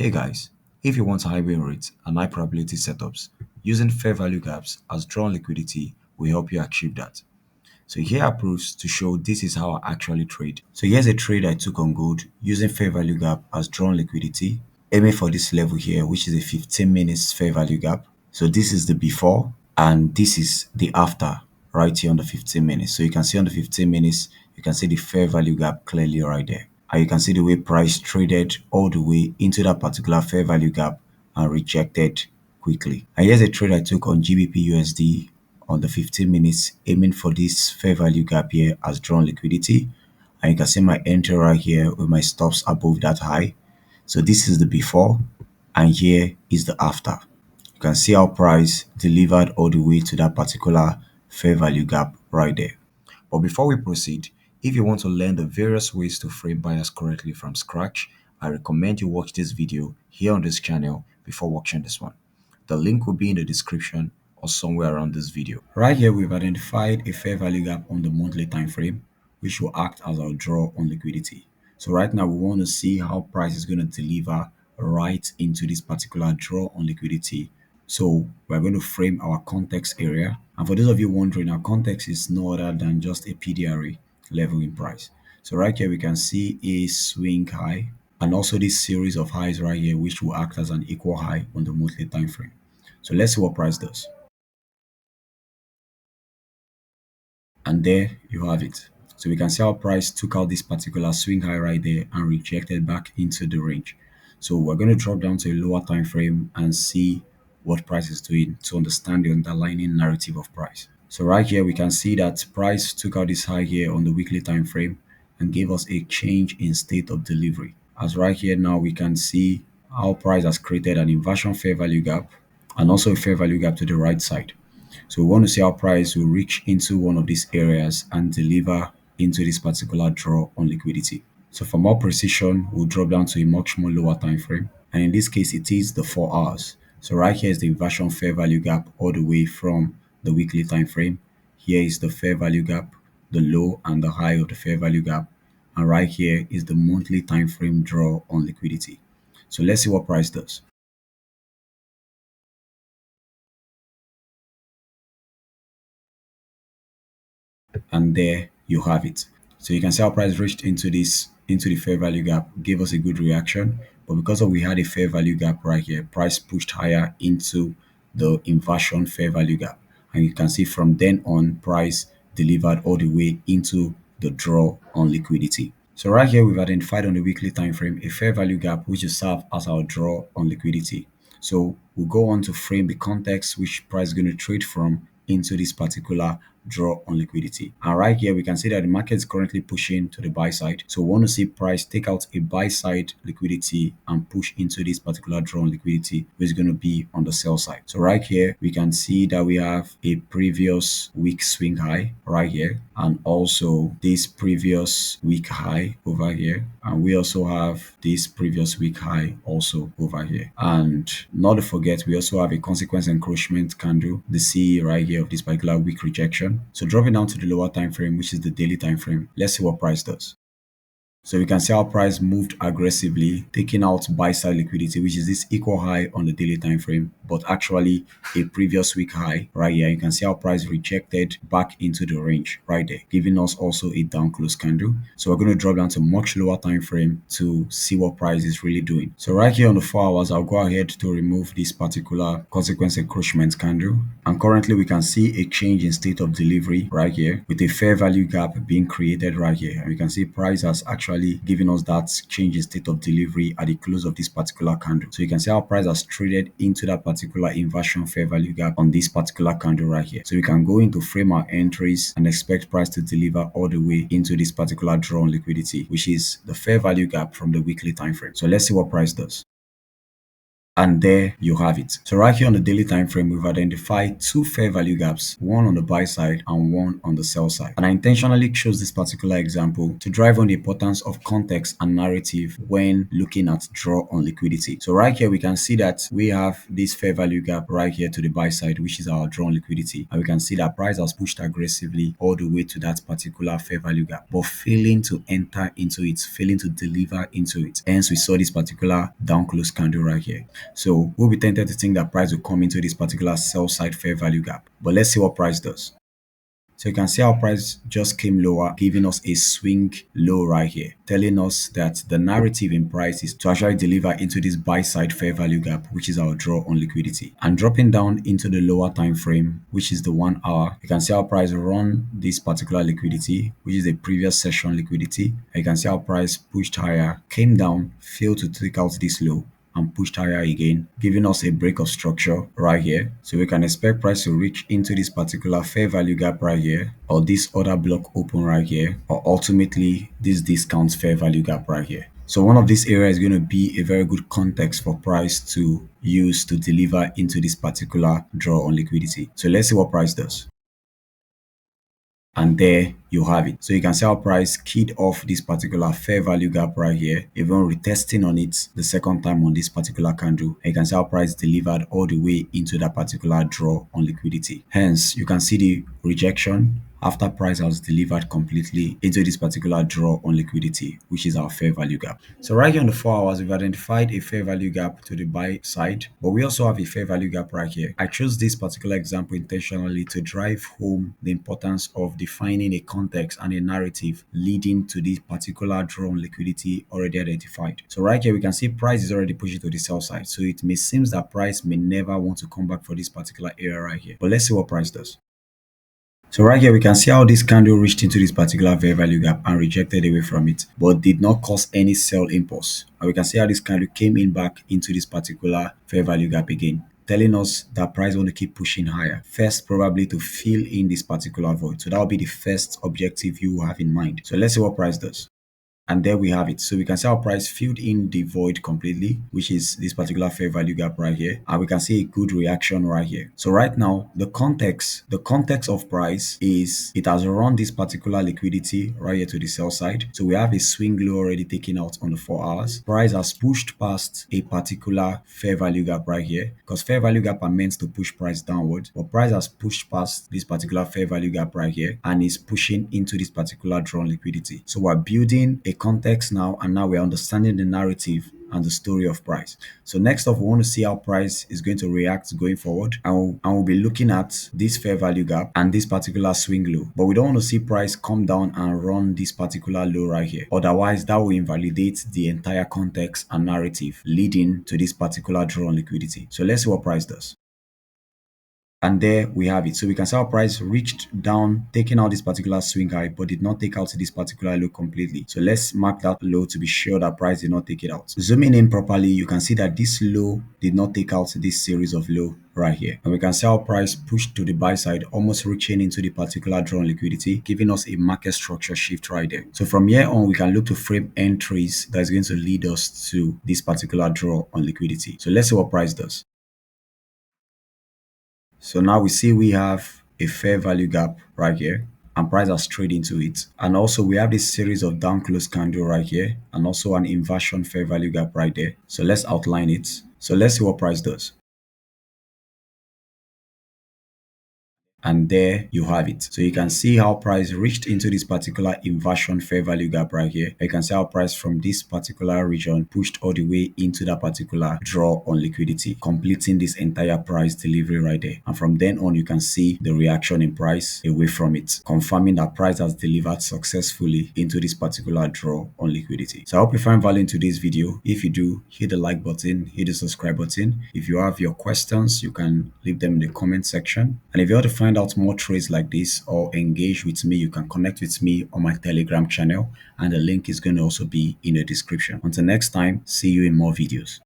Hey guys, if you want high win rates and high probability setups, using fair value gaps as drawn liquidity will help you achieve that. So here are proofs to show this is how I actually trade. So here's a trade I took on gold using fair value gap as drawn liquidity, aiming for this level here, which is a 15 minutes fair value gap. So this is the before and this is the after right here on the 15 minutes. So you can see on the 15 minutes, you can see the fair value gap clearly right there. And you can see the way price traded all the way into that particular fair value gap and rejected quickly. And here's a trade I took on GBP USD on the 15 minutes, aiming for this fair value gap here as drawn liquidity. And you can see my entry right here with my stops above that high. So this is the before and here is the after. You can see how price delivered all the way to that particular fair value gap right there. But before we proceed, if you want to learn the various ways to frame buyers correctly from scratch, I recommend you watch this video here on this channel before watching this one. The link will be in the description or somewhere around this video. Right here, we've identified a fair value gap on the monthly time frame, which will act as our draw on liquidity. So right now, we want to see how price is going to deliver right into this particular draw on liquidity. So we're going to frame our context area. And for those of you wondering, our context is no other than just a PDRA level in price. So right here, we can see a swing high and also this series of highs right here, which will act as an equal high on the monthly time frame. So let's see what price does. And there you have it. So we can see how price took out this particular swing high right there and rejected back into the range. So we're going to drop down to a lower time frame and see what price is doing to understand the underlying narrative of price. So right here we can see that price took out this high here on the weekly time frame and gave us a change in state of delivery. As right here now we can see how price has created an inversion fair value gap and also a fair value gap to the right side. So we want to see how price will reach into one of these areas and deliver into this particular draw on liquidity. So for more precision, we'll drop down to a much more lower time frame. And in this case, it is the 4 hours. So right here is the inversion fair value gap all the way from the weekly time frame. Here is the fair value gap, the low and the high of the fair value gap. And right here is the monthly time frame draw on liquidity. So let's see what price does. And there you have it. So you can see how price reached into the fair value gap, gave us a good reaction, but because of we had a fair value gap right here, price pushed higher into the inversion fair value gap, and you can see from then on price delivered all the way into the draw on liquidity. So right here we've identified on the weekly time frame a fair value gap which will serve as our draw on liquidity. So we'll go on to frame the context which price is going to trade from into this particular draw on liquidity. And right here, we can see that the market is currently pushing to the buy side. So we want to see price take out a buy side liquidity and push into this particular draw on liquidity, which is going to be on the sell side. So right here, we can see that we have a previous week swing high right here, and also this previous week high over here. And we also have this previous week high also over here. And not to forget, we also have a consequence encroachment candle, the CE right here of this particular week rejection. So dropping down to the lower time frame, which is the daily time frame, let's see what price does. So we can see how price moved aggressively, taking out buy side liquidity, which is this equal high on the daily time frame, but actually a previous week high right here. You can see how price rejected back into the range right there, giving us also a down close candle. So we're going to drop down to much lower time frame to see what price is really doing. So right here on the 4 hours, I'll go ahead to remove this particular consequence encroachment candle. And currently we can see a change in state of delivery right here with a fair value gap being created right here. And we can see price has actually giving us that change in state of delivery at the close of this particular candle. So you can see how price has traded into that particular inversion fair value gap on this particular candle right here. So we can go into frame our entries and expect price to deliver all the way into this particular draw on liquidity, which is the fair value gap from the weekly time frame. So let's see what price does. And there you have it. So right here on the daily time frame, we've identified two fair value gaps, one on the buy side and one on the sell side. And I intentionally chose this particular example to drive on the importance of context and narrative when looking at draw on liquidity. So right here, we can see that we have this fair value gap right here to the buy side, which is our draw on liquidity. And we can see that price has pushed aggressively all the way to that particular fair value gap, but failing to enter into it, failing to deliver into it. Hence, we saw this particular down close candle right here. So we'll be tempted to think that price will come into this particular sell side fair value gap. But let's see what price does. So you can see our price just came lower, giving us a swing low right here, telling us that the narrative in price is to actually deliver into this buy side fair value gap, which is our draw on liquidity. And dropping down into the lower time frame, which is the 1 hour, you can see our price run this particular liquidity, which is the previous session liquidity. And you can see our price pushed higher, came down, failed to take out this low, and pushed higher again, giving us a break of structure right here. So we can expect price to reach into this particular fair value gap right here, or this other block open right here, or ultimately this discount fair value gap right here. So one of these areas is going to be a very good context for price to use to deliver into this particular draw on liquidity. So let's see what price does. And there you have it. So you can see our price keyed off this particular fair value gap right here, even retesting on it the second time on this particular candle. And you can see our price delivered all the way into that particular draw on liquidity. Hence, you can see the rejection after price has delivered completely into this particular draw on liquidity, which is our fair value gap. So right here on the 4 hours, we've identified a fair value gap to the buy side, but we also have a fair value gap right here. I chose this particular example intentionally to drive home the importance of defining a context and a narrative leading to this particular draw on liquidity already identified. So right here, we can see price is already pushing to the sell side. So it may seem that price may never want to come back for this particular area right here. But let's see what price does. So right here, we can see how this candle reached into this particular fair value gap and rejected away from it, but did not cause any sell impulse. And we can see how this candle came in back into this particular fair value gap again, telling us that price want to keep pushing higher. First, probably to fill in this particular void. So that will be the first objective you will have in mind. So let's see what price does. And there we have it. So we can see our price filled in the void completely, which is this particular fair value gap right here. And we can see a good reaction right here. So right now, the context of price is it has run this particular liquidity right here to the sell side. So we have a swing low already taken out on the 4 hours. Price has pushed past a particular fair value gap right here, because fair value gap are meant to push price downward. But price has pushed past this particular fair value gap right here and is pushing into this particular drawn liquidity. So we're building a context now, and now we're understanding the narrative and the story of price. So next up, we want to see how price is going to react going forward, and we'll be looking at this fair value gap and this particular swing low. But we don't want to see price come down and run this particular low right here. Otherwise, that will invalidate the entire context and narrative leading to this particular draw on liquidity. So let's see what price does. And there we have it. So we can see our price reached down, taking out this particular swing high, but did not take out this particular low completely. So let's mark that low to be sure that price did not take it out. Zooming in properly, you can see that this low did not take out this series of low right here. And we can see our price pushed to the buy side, almost reaching into the particular drawn liquidity, giving us a market structure shift right there. So from here on, we can look to frame entries that is going to lead us to this particular draw on liquidity. So let's see what price does. So now we see we have a fair value gap right here, and price has traded into it. And also we have this series of down close candle right here, and also an inversion fair value gap right there. So let's outline it. So let's see what price does. And there you have it. So you can see how price reached into this particular inversion fair value gap right here. You can see how price from this particular region pushed all the way into that particular draw on liquidity, completing this entire price delivery right there. And from then on, you can see the reaction in price away from it, confirming that price has delivered successfully into this particular draw on liquidity. So I hope you find value in today's video. If you do, hit the like button, hit the subscribe button. If you have your questions, you can leave them in the comment section. And if you want to find out more trades like this or engage with me, you can connect with me on my Telegram channel, and the link is going to also be in the description. Until next time, see you in more videos.